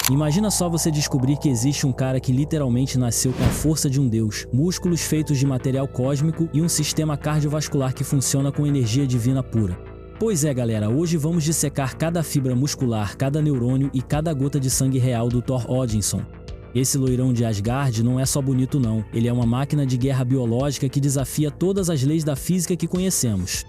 Imagina só você descobrir que existe um cara que literalmente nasceu com a força de um deus, músculos feitos de material cósmico e um sistema cardiovascular que funciona com energia divina pura. Pois é, galera, hoje vamos dissecar cada fibra muscular, cada neurônio e cada gota de sangue real do Thor Odinson. Esse loirão de Asgard não é só bonito não, ele é uma máquina de guerra biológica que desafia todas as leis da física que conhecemos.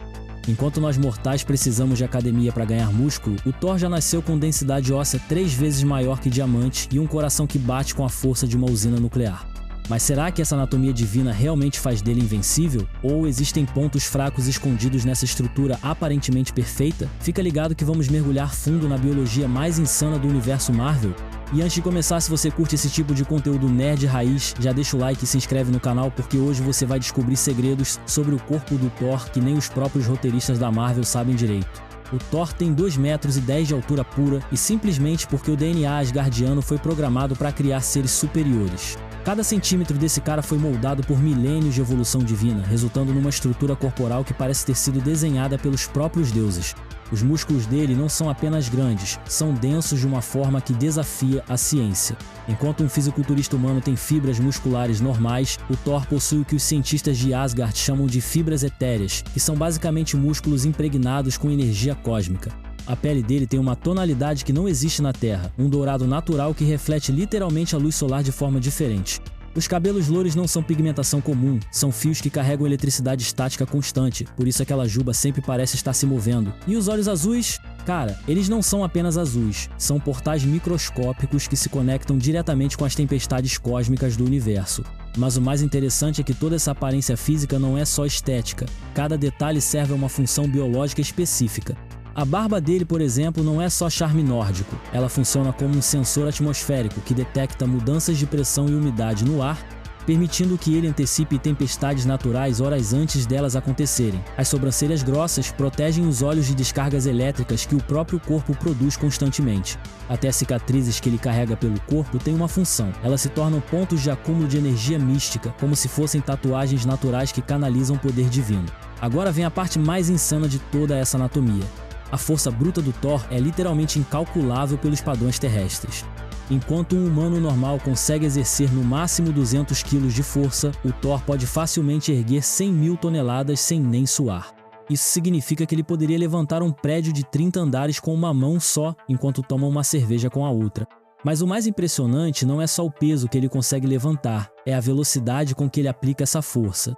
Enquanto nós mortais precisamos de academia para ganhar músculo, o Thor já nasceu com densidade óssea 3 vezes maior que diamante e um coração que bate com a força de uma usina nuclear. Mas será que essa anatomia divina realmente faz dele invencível? Ou existem pontos fracos escondidos nessa estrutura aparentemente perfeita? Fica ligado que vamos mergulhar fundo na biologia mais insana do universo Marvel. E antes de começar, se você curte esse tipo de conteúdo nerd raiz, já deixa o like e se inscreve no canal, porque hoje você vai descobrir segredos sobre o corpo do Thor que nem os próprios roteiristas da Marvel sabem direito. O Thor tem 2,10 metros de altura pura e simplesmente porque o DNA asgardiano foi programado para criar seres superiores. Cada centímetro desse cara foi moldado por milênios de evolução divina, resultando numa estrutura corporal que parece ter sido desenhada pelos próprios deuses. Os músculos dele não são apenas grandes, são densos de uma forma que desafia a ciência. Enquanto um fisiculturista humano tem fibras musculares normais, o Thor possui o que os cientistas de Asgard chamam de fibras etéreas, que são basicamente músculos impregnados com energia cósmica. A pele dele tem uma tonalidade que não existe na Terra, um dourado natural que reflete literalmente a luz solar de forma diferente. Os cabelos louros não são pigmentação comum, são fios que carregam eletricidade estática constante, por isso aquela juba sempre parece estar se movendo. E os olhos azuis? Cara, eles não são apenas azuis, são portais microscópicos que se conectam diretamente com as tempestades cósmicas do universo. Mas o mais interessante é que toda essa aparência física não é só estética, cada detalhe serve a uma função biológica específica. A barba dele, por exemplo, não é só charme nórdico, ela funciona como um sensor atmosférico que detecta mudanças de pressão e umidade no ar, permitindo que ele antecipe tempestades naturais horas antes delas acontecerem. As sobrancelhas grossas protegem os olhos de descargas elétricas que o próprio corpo produz constantemente. Até as cicatrizes que ele carrega pelo corpo têm uma função, elas se tornam pontos de acúmulo de energia mística, como se fossem tatuagens naturais que canalizam o poder divino. Agora vem a parte mais insana de toda essa anatomia. A força bruta do Thor é literalmente incalculável pelos padrões terrestres. Enquanto um humano normal consegue exercer no máximo 200 kg de força, o Thor pode facilmente erguer 100.000 toneladas sem nem suar. Isso significa que ele poderia levantar um prédio de 30 andares com uma mão só, enquanto toma uma cerveja com a outra. Mas o mais impressionante não é só o peso que ele consegue levantar, é a velocidade com que ele aplica essa força.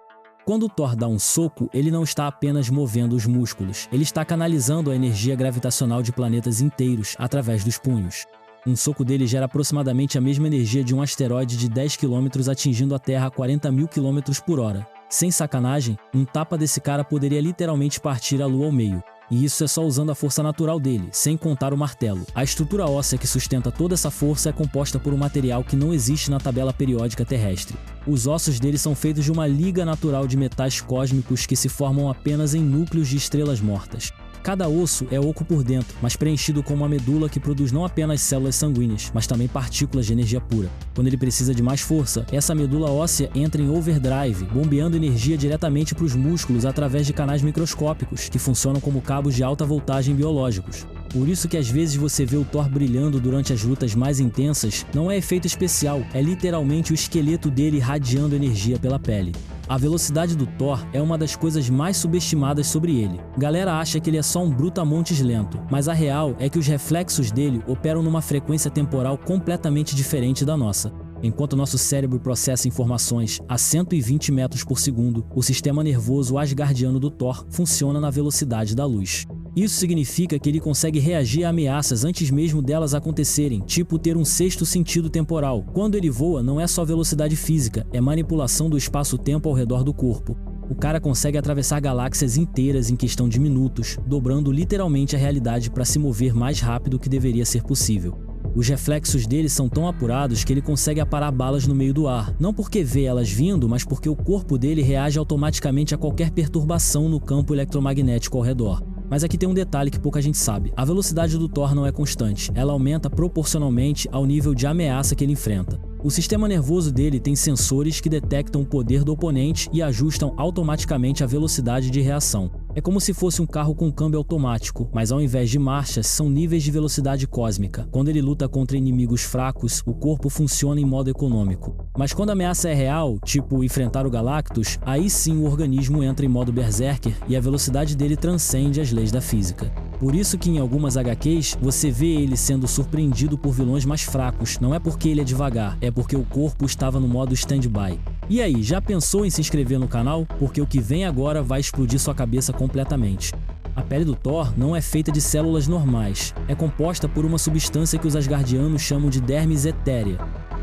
Quando o Thor dá um soco, ele não está apenas movendo os músculos, ele está canalizando a energia gravitacional de planetas inteiros através dos punhos. Um soco dele gera aproximadamente a mesma energia de um asteroide de 10 km atingindo a Terra a 40.000 km por hora. Sem sacanagem, um tapa desse cara poderia literalmente partir a Lua ao meio. E isso é só usando a força natural dele, sem contar o martelo. A estrutura óssea que sustenta toda essa força é composta por um material que não existe na tabela periódica terrestre. Os ossos dele são feitos de uma liga natural de metais cósmicos que se formam apenas em núcleos de estrelas mortas. Cada osso é oco por dentro, mas preenchido com uma medula que produz não apenas células sanguíneas, mas também partículas de energia pura. Quando ele precisa de mais força, essa medula óssea entra em overdrive, bombeando energia diretamente para os músculos através de canais microscópicos, que funcionam como cabos de alta voltagem biológicos. Por isso que às vezes você vê o Thor brilhando durante as lutas mais intensas, não é efeito especial, é literalmente o esqueleto dele irradiando energia pela pele. A velocidade do Thor é uma das coisas mais subestimadas sobre ele. Galera acha que ele é só um brutamontes lento, mas a real é que os reflexos dele operam numa frequência temporal completamente diferente da nossa. Enquanto nosso cérebro processa informações a 120 metros por segundo, o sistema nervoso asgardiano do Thor funciona na velocidade da luz. Isso significa que ele consegue reagir a ameaças antes mesmo delas acontecerem, tipo ter um sexto sentido temporal. Quando ele voa, não é só velocidade física, é manipulação do espaço-tempo ao redor do corpo. O cara consegue atravessar galáxias inteiras em questão de minutos, dobrando literalmente a realidade para se mover mais rápido do que deveria ser possível. Os reflexos dele são tão apurados que ele consegue aparar balas no meio do ar, não porque vê elas vindo, mas porque o corpo dele reage automaticamente a qualquer perturbação no campo eletromagnético ao redor. Mas aqui tem um detalhe que pouca gente sabe. A velocidade do Thor não é constante, ela aumenta proporcionalmente ao nível de ameaça que ele enfrenta. O sistema nervoso dele tem sensores que detectam o poder do oponente e ajustam automaticamente a velocidade de reação. É como se fosse um carro com câmbio automático, mas ao invés de marchas, são níveis de velocidade cósmica. Quando ele luta contra inimigos fracos, o corpo funciona em modo econômico. Mas quando a ameaça é real, tipo enfrentar o Galactus, aí sim o organismo entra em modo Berserker e a velocidade dele transcende as leis da física. Por isso que em algumas HQs você vê ele sendo surpreendido por vilões mais fracos. Não é porque ele é devagar, é porque o corpo estava no modo stand-by. E aí, já pensou em se inscrever no canal? Porque o que vem agora vai explodir sua cabeça completamente. A pele do Thor não é feita de células normais, é composta por uma substância que os asgardianos chamam de dermis etérea.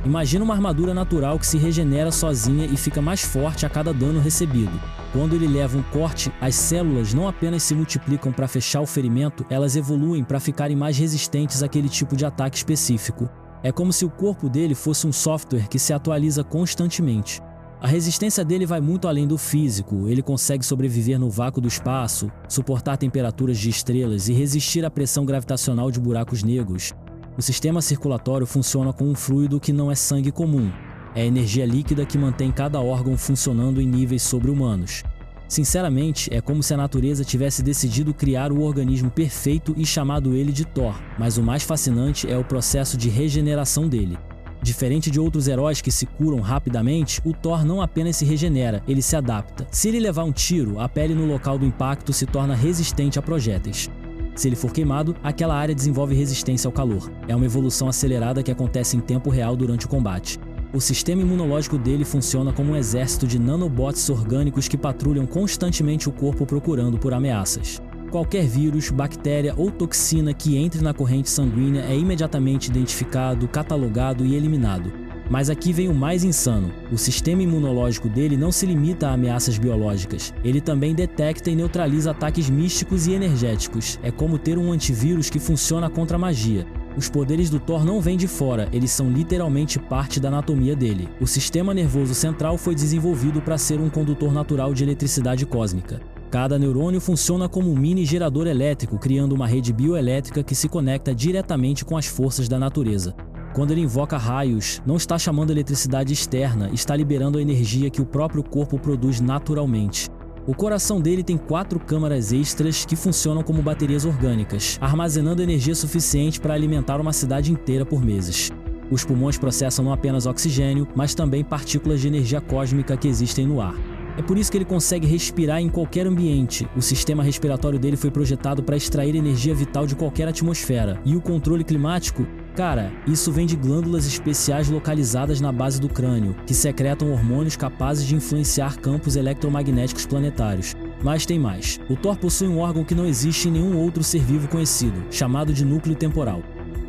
Imagina uma armadura natural que se regenera sozinha e fica mais forte a cada dano recebido. Quando ele leva um corte, as células não apenas se multiplicam para fechar o ferimento, elas evoluem para ficarem mais resistentes àquele tipo de ataque específico. É como se o corpo dele fosse um software que se atualiza constantemente. A resistência dele vai muito além do físico, ele consegue sobreviver no vácuo do espaço, suportar temperaturas de estrelas e resistir à pressão gravitacional de buracos negros. O sistema circulatório funciona com um fluido que não é sangue comum. É energia líquida que mantém cada órgão funcionando em níveis sobre-humanos. Sinceramente, é como se a natureza tivesse decidido criar o organismo perfeito e chamado ele de Thor, mas o mais fascinante é o processo de regeneração dele. Diferente de outros heróis que se curam rapidamente, o Thor não apenas se regenera, ele se adapta. Se ele levar um tiro, a pele no local do impacto se torna resistente a projéteis. Se ele for queimado, aquela área desenvolve resistência ao calor. É uma evolução acelerada que acontece em tempo real durante o combate. O sistema imunológico dele funciona como um exército de nanobots orgânicos que patrulham constantemente o corpo procurando por ameaças. Qualquer vírus, bactéria ou toxina que entre na corrente sanguínea é imediatamente identificado, catalogado e eliminado. Mas aqui vem o mais insano. O sistema imunológico dele não se limita a ameaças biológicas. Ele também detecta e neutraliza ataques místicos e energéticos. É como ter um antivírus que funciona contra a magia. Os poderes do Thor não vêm de fora, eles são literalmente parte da anatomia dele. O sistema nervoso central foi desenvolvido para ser um condutor natural de eletricidade cósmica. Cada neurônio funciona como um mini gerador elétrico, criando uma rede bioelétrica que se conecta diretamente com as forças da natureza. Quando ele invoca raios, não está chamando eletricidade externa, está liberando a energia que o próprio corpo produz naturalmente. O coração dele tem 4 câmaras extras que funcionam como baterias orgânicas, armazenando energia suficiente para alimentar uma cidade inteira por meses. Os pulmões processam não apenas oxigênio, mas também partículas de energia cósmica que existem no ar. É por isso que ele consegue respirar em qualquer ambiente. O sistema respiratório dele foi projetado para extrair energia vital de qualquer atmosfera. E o controle climático? Cara, isso vem de glândulas especiais localizadas na base do crânio, que secretam hormônios capazes de influenciar campos eletromagnéticos planetários. Mas tem mais. O Thor possui um órgão que não existe em nenhum outro ser vivo conhecido, chamado de núcleo temporal.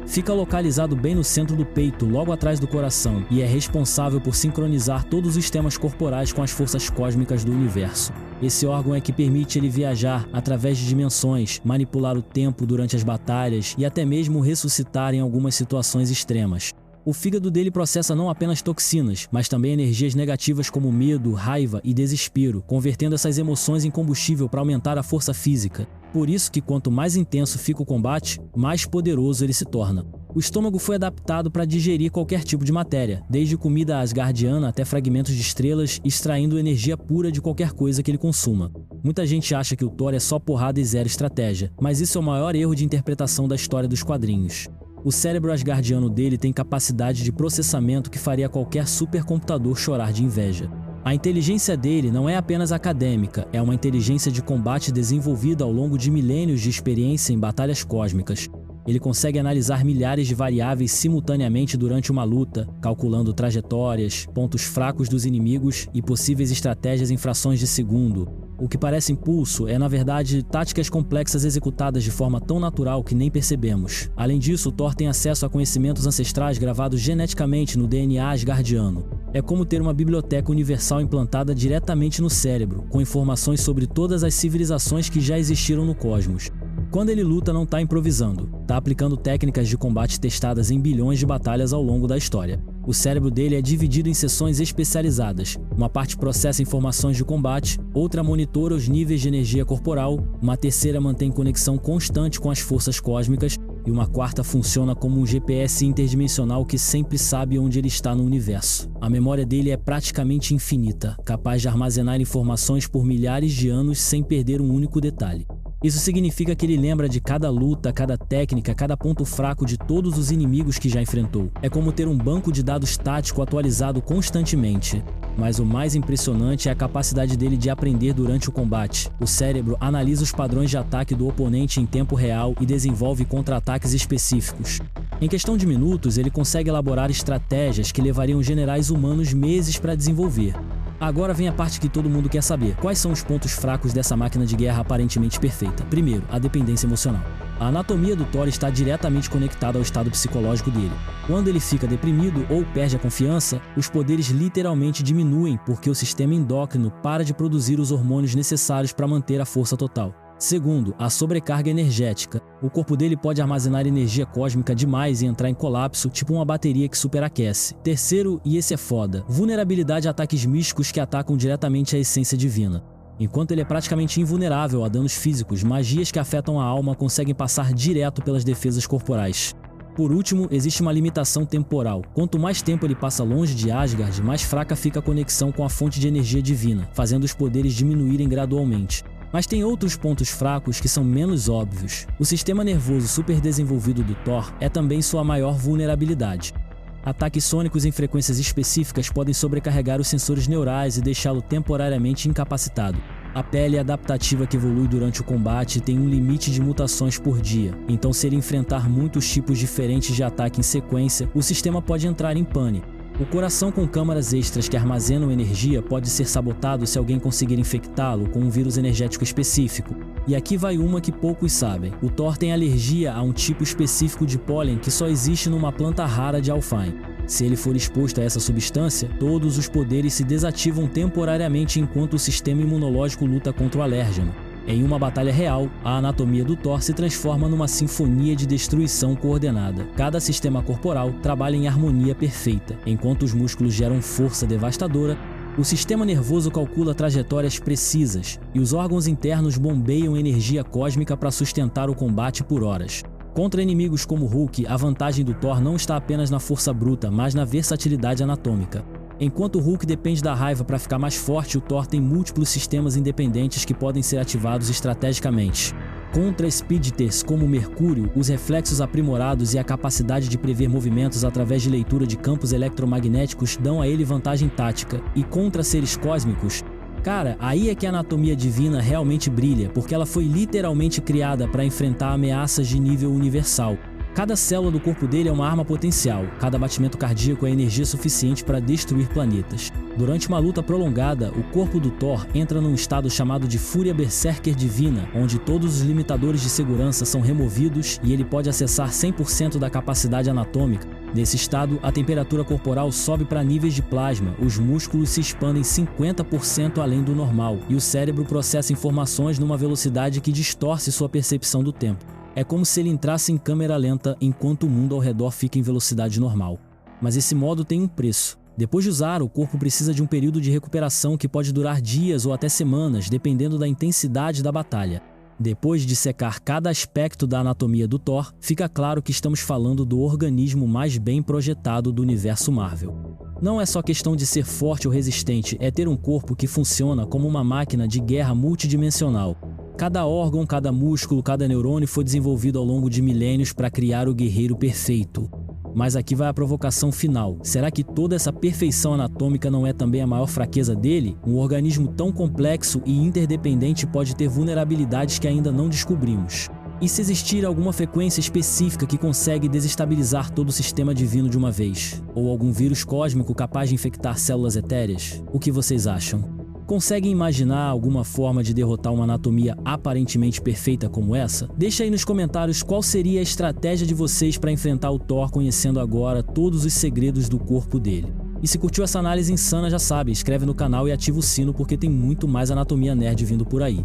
Fica localizado bem no centro do peito, logo atrás do coração, e é responsável por sincronizar todos os sistemas corporais com as forças cósmicas do universo. Esse órgão é que permite ele viajar através de dimensões, manipular o tempo durante as batalhas e até mesmo ressuscitar em algumas situações extremas. O fígado dele processa não apenas toxinas, mas também energias negativas como medo, raiva e desespero, convertendo essas emoções em combustível para aumentar a força física. Por isso que quanto mais intenso fica o combate, mais poderoso ele se torna. O estômago foi adaptado para digerir qualquer tipo de matéria, desde comida asgardiana até fragmentos de estrelas, extraindo energia pura de qualquer coisa que ele consuma. Muita gente acha que o Thor é só porrada e zero estratégia, mas isso é o maior erro de interpretação da história dos quadrinhos. O cérebro asgardiano dele tem capacidade de processamento que faria qualquer supercomputador chorar de inveja. A inteligência dele não é apenas acadêmica, é uma inteligência de combate desenvolvida ao longo de milênios de experiência em batalhas cósmicas. Ele consegue analisar milhares de variáveis simultaneamente durante uma luta, calculando trajetórias, pontos fracos dos inimigos e possíveis estratégias em frações de segundo. O que parece impulso é, na verdade, táticas complexas executadas de forma tão natural que nem percebemos. Além disso, o Thor tem acesso a conhecimentos ancestrais gravados geneticamente no DNA asgardiano. É como ter uma biblioteca universal implantada diretamente no cérebro, com informações sobre todas as civilizações que já existiram no cosmos. Quando ele luta, não está improvisando, está aplicando técnicas de combate testadas em bilhões de batalhas ao longo da história. O cérebro dele é dividido em seções especializadas. Uma parte processa informações de combate, outra monitora os níveis de energia corporal, uma terceira mantém conexão constante com as forças cósmicas e uma quarta funciona como um GPS interdimensional que sempre sabe onde ele está no universo. A memória dele é praticamente infinita, capaz de armazenar informações por milhares de anos sem perder um único detalhe. Isso significa que ele lembra de cada luta, cada técnica, cada ponto fraco de todos os inimigos que já enfrentou. É como ter um banco de dados tático atualizado constantemente. Mas o mais impressionante é a capacidade dele de aprender durante o combate. O cérebro analisa os padrões de ataque do oponente em tempo real e desenvolve contra-ataques específicos. Em questão de minutos, ele consegue elaborar estratégias que levariam generais humanos meses para desenvolver. Agora vem a parte que todo mundo quer saber. Quais são os pontos fracos dessa máquina de guerra aparentemente perfeita? Primeiro, a dependência emocional. A anatomia do Thor está diretamente conectada ao estado psicológico dele. Quando ele fica deprimido ou perde a confiança, os poderes literalmente diminuem porque o sistema endócrino para de produzir os hormônios necessários para manter a força total. Segundo, a sobrecarga energética. O corpo dele pode armazenar energia cósmica demais e entrar em colapso, tipo uma bateria que superaquece. Terceiro, e esse é foda, vulnerabilidade a ataques místicos que atacam diretamente a essência divina. Enquanto ele é praticamente invulnerável a danos físicos, magias que afetam a alma conseguem passar direto pelas defesas corporais. Por último, existe uma limitação temporal. Quanto mais tempo ele passa longe de Asgard, mais fraca fica a conexão com a fonte de energia divina, fazendo os poderes diminuírem gradualmente. Mas tem outros pontos fracos que são menos óbvios. O sistema nervoso superdesenvolvido do Thor é também sua maior vulnerabilidade. Ataques sônicos em frequências específicas podem sobrecarregar os sensores neurais e deixá-lo temporariamente incapacitado. A pele adaptativa que evolui durante o combate tem um limite de mutações por dia, então se ele enfrentar muitos tipos diferentes de ataque em sequência, o sistema pode entrar em pânico. O coração com câmaras extras que armazenam energia pode ser sabotado se alguém conseguir infectá-lo com um vírus energético específico. E aqui vai uma que poucos sabem. O Thor tem alergia a um tipo específico de pólen que só existe numa planta rara de Alfheim. Se ele for exposto a essa substância, todos os poderes se desativam temporariamente enquanto o sistema imunológico luta contra o alérgeno. Em uma batalha real, a anatomia do Thor se transforma numa sinfonia de destruição coordenada. Cada sistema corporal trabalha em harmonia perfeita. Enquanto os músculos geram força devastadora, o sistema nervoso calcula trajetórias precisas e os órgãos internos bombeiam energia cósmica para sustentar o combate por horas. Contra inimigos como Hulk, a vantagem do Thor não está apenas na força bruta, mas na versatilidade anatômica. Enquanto o Hulk depende da raiva para ficar mais forte, o Thor tem múltiplos sistemas independentes que podem ser ativados estrategicamente. Contra speedsters como o Mercúrio, os reflexos aprimorados e a capacidade de prever movimentos através de leitura de campos eletromagnéticos dão a ele vantagem tática. E contra seres cósmicos, cara, aí é que a anatomia divina realmente brilha, porque ela foi literalmente criada para enfrentar ameaças de nível universal. Cada célula do corpo dele é uma arma potencial, cada batimento cardíaco é energia suficiente para destruir planetas. Durante uma luta prolongada, o corpo do Thor entra num estado chamado de Fúria Berserker Divina, onde todos os limitadores de segurança são removidos e ele pode acessar 100% da capacidade anatômica. Nesse estado, a temperatura corporal sobe para níveis de plasma, os músculos se expandem 50% além do normal e o cérebro processa informações numa velocidade que distorce sua percepção do tempo. É como se ele entrasse em câmera lenta enquanto o mundo ao redor fica em velocidade normal. Mas esse modo tem um preço. Depois de usar, o corpo precisa de um período de recuperação que pode durar dias ou até semanas, dependendo da intensidade da batalha. Depois de secar cada aspecto da anatomia do Thor, fica claro que estamos falando do organismo mais bem projetado do universo Marvel. Não é só questão de ser forte ou resistente, é ter um corpo que funciona como uma máquina de guerra multidimensional. Cada órgão, cada músculo, cada neurônio foi desenvolvido ao longo de milênios para criar o guerreiro perfeito. Mas aqui vai a provocação final. Será que toda essa perfeição anatômica não é também a maior fraqueza dele? Um organismo tão complexo e interdependente pode ter vulnerabilidades que ainda não descobrimos. E se existir alguma frequência específica que consegue desestabilizar todo o sistema divino de uma vez? Ou algum vírus cósmico capaz de infectar células etéreas? O que vocês acham? Conseguem imaginar alguma forma de derrotar uma anatomia aparentemente perfeita como essa? Deixa aí nos comentários qual seria a estratégia de vocês para enfrentar o Thor conhecendo agora todos os segredos do corpo dele. E se curtiu essa análise insana, já sabe, inscreve no canal e ativa o sino porque tem muito mais Anatomia Nerd vindo por aí.